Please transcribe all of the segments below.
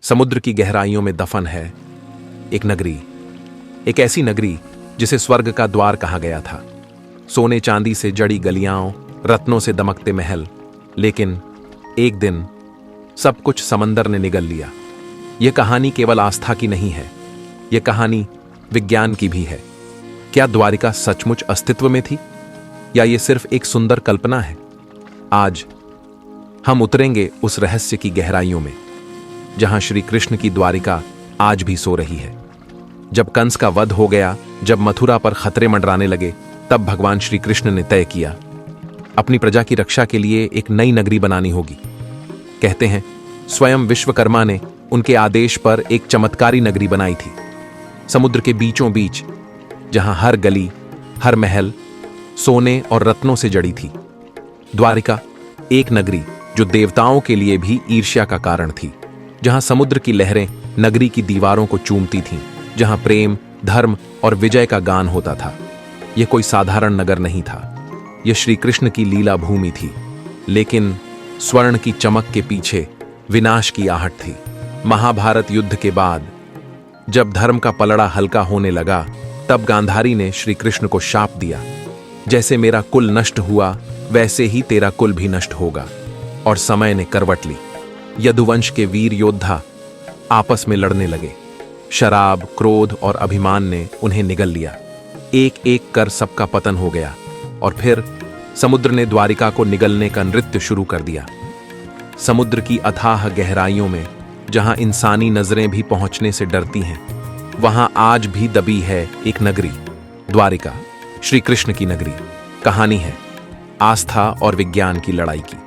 समुद्र की गहराइयों में दफन है एक नगरी, एक ऐसी नगरी जिसे स्वर्ग का द्वार कहा गया था। सोने चांदी से जड़ी गलियां, रत्नों से दमकते महल। लेकिन एक दिन सब कुछ समंदर ने निगल लिया। यह कहानी केवल आस्था की नहीं है, यह कहानी विज्ञान की भी है। क्या द्वारिका सचमुच अस्तित्व में थी या यह सिर्फ एक सुंदर कल्पना है? आज हम उतरेंगे उस रहस्य की गहराइयों में, जहां श्री कृष्ण की द्वारिका आज भी सो रही है। जब कंस का वध हो गया, जब मथुरा पर खतरे मंडराने लगे, तब भगवान श्री कृष्ण ने तय किया, अपनी प्रजा की रक्षा के लिए एक नई नगरी बनानी होगी। कहते हैं स्वयं विश्वकर्मा ने उनके आदेश पर एक चमत्कारी नगरी बनाई थी, समुद्र के बीचों बीच, जहां हर गली, हर महल सोने और रत्नों से जड़ी थी। द्वारिका, एक नगरी जो देवताओं के लिए भी ईर्ष्या का कारण थी, जहां समुद्र की लहरें नगरी की दीवारों को चूमती थीं, जहां प्रेम, धर्म और विजय का गान होता था। यह कोई साधारण नगर नहीं था, यह श्री कृष्ण की लीला भूमि थी। लेकिन स्वर्ण की चमक के पीछे विनाश की आहट थी। महाभारत युद्ध के बाद जब धर्म का पलड़ा हल्का होने लगा, तब गांधारी ने श्री कृष्ण को शाप दिया, जैसे मेरा कुल नष्ट हुआ वैसे ही तेरा कुल भी नष्ट होगा। और समय ने करवट ली। यदुवंश के वीर योद्धा आपस में लड़ने लगे। शराब, क्रोध और अभिमान ने उन्हें निगल लिया। एक एक कर सबका पतन हो गया। और फिर समुद्र ने द्वारिका को निगलने का नृत्य शुरू कर दिया। समुद्र की अथाह गहराइयों में, जहां इंसानी नजरें भी पहुंचने से डरती हैं, वहां आज भी दबी है एक नगरी, द्वारिका, श्री कृष्ण की नगरी। कहानी है आस्था और विज्ञान की लड़ाई की।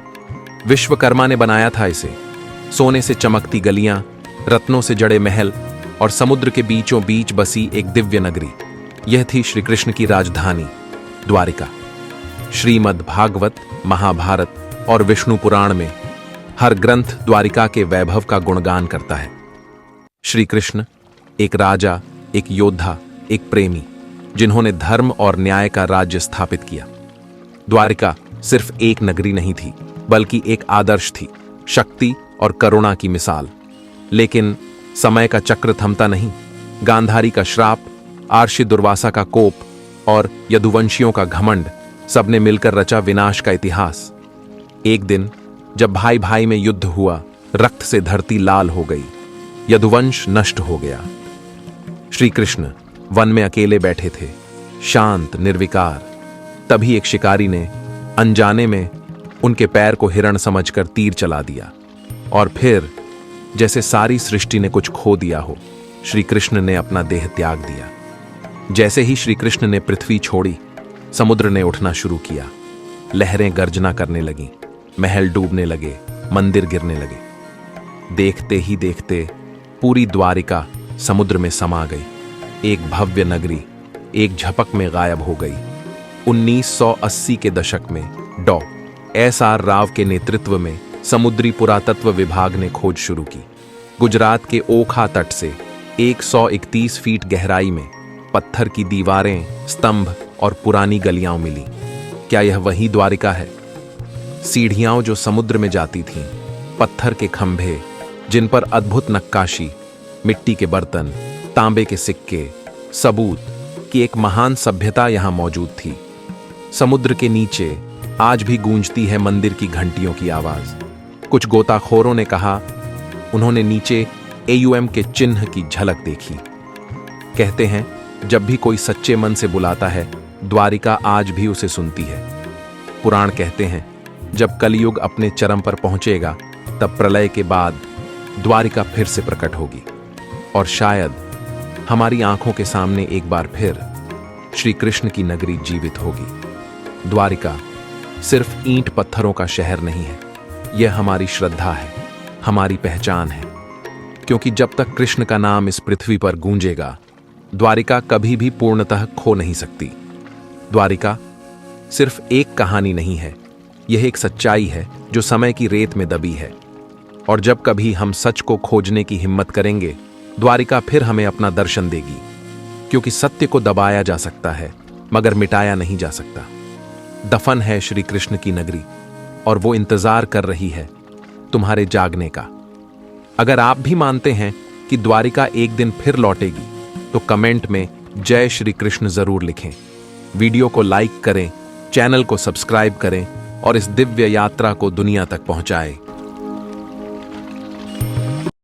विश्वकर्मा ने बनाया था इसे। सोने से चमकती गलियां, रत्नों से जड़े महल और समुद्र के बीचों बीच बसी एक दिव्य नगरी। यह थी श्री कृष्ण की राजधानी, द्वारिका। श्रीमद् भागवत, महाभारत और विष्णु पुराण में हर ग्रंथ द्वारिका के वैभव का गुणगान करता है। श्री कृष्ण एक राजा, एक योद्धा, एक प्रेमी, जिन्होंने धर्म और न्याय का राज्य स्थापित किया। द्वारिका सिर्फ एक नगरी नहीं थी, बल्कि एक आदर्श थी, शक्ति और करुणा की मिसाल। लेकिन समय का चक्र थमता नहीं। गांधारी का श्राप, आर्षि दुर्वासा का कोप और यदुवंशियों का घमंड, सबने मिलकर रचा विनाश का इतिहास। एक दिन जब भाई भाई में युद्ध हुआ, रक्त से धरती लाल हो गई, यदुवंश नष्ट हो गया। श्री कृष्ण वन में अकेले बैठे थे, शांत, निर्विकार। तभी एक शिकारी ने अनजाने में उनके पैर को हिरण समझकर तीर चला दिया। और फिर जैसे सारी सृष्टि ने कुछ खो दिया हो, श्री कृष्ण ने अपना देह त्याग दिया। जैसे ही श्री कृष्ण ने पृथ्वी छोड़ी, समुद्र ने उठना शुरू किया। लहरें गर्जना करने लगीं, महल डूबने लगे, मंदिर गिरने लगे। देखते ही देखते पूरी द्वारिका समुद्र में समा गई। एक भव्य नगरी एक झपक में गायब हो गई। 1980 के दशक में डॉ.एस.आर. राव के नेतृत्व में समुद्री पुरातत्व विभाग ने खोज शुरू की। गुजरात के ओखा तट से 131 फीट गहराई में पत्थर की दीवारें, स्तंभ और पुरानी गलियां मिली। क्या यह वही द्वारिका है? सीढ़ियां जो समुद्र में जाती थीं, पत्थर के खंभे जिन पर अद्भुत नक्काशी, मिट्टी के बर्तन, तांबे के सिक्के, सबूत कि एक महान सभ्यता यहां मौजूद थी। समुद्र के नीचे आज भी गूंजती है मंदिर की घंटियों की आवाज। कुछ गोताखोरों ने कहा उन्होंने नीचे AUM के चिन्ह की झलक देखी। कहते हैं जब भी कोई सच्चे मन से बुलाता है, द्वारिका आज भी उसे सुनती है। पुराण कहते हैं जब कलयुग अपने चरम पर पहुंचेगा, तब प्रलय के बाद द्वारिका फिर से प्रकट होगी और शायद हमारी आंखों के सामने एक बार फिर श्री कृष्ण की नगरी जीवित होगी। द्वारिका सिर्फ ईंट पत्थरों का शहर नहीं है, यह हमारी श्रद्धा है, हमारी पहचान है। क्योंकि जब तक कृष्ण का नाम इस पृथ्वी पर गूंजेगा, द्वारिका कभी भी पूर्णतः खो नहीं सकती। द्वारिका सिर्फ एक कहानी नहीं है, यह एक सच्चाई है जो समय की रेत में दबी है। और जब कभी हम सच को खोजने की हिम्मत करेंगे, द्वारिका फिर हमें अपना दर्शन देगी। क्योंकि सत्य को दबाया जा सकता है, मगर मिटाया नहीं जा सकता। दफन है श्री कृष्ण की नगरी और वो इंतजार कर रही है तुम्हारे जागने का। अगर आप भी मानते हैं कि द्वारिका एक दिन फिर लौटेगी, तो कमेंट में जय श्री कृष्ण जरूर लिखें। वीडियो को लाइक करें, चैनल को सब्सक्राइब करें और इस दिव्य यात्रा को दुनिया तक पहुंचाएं।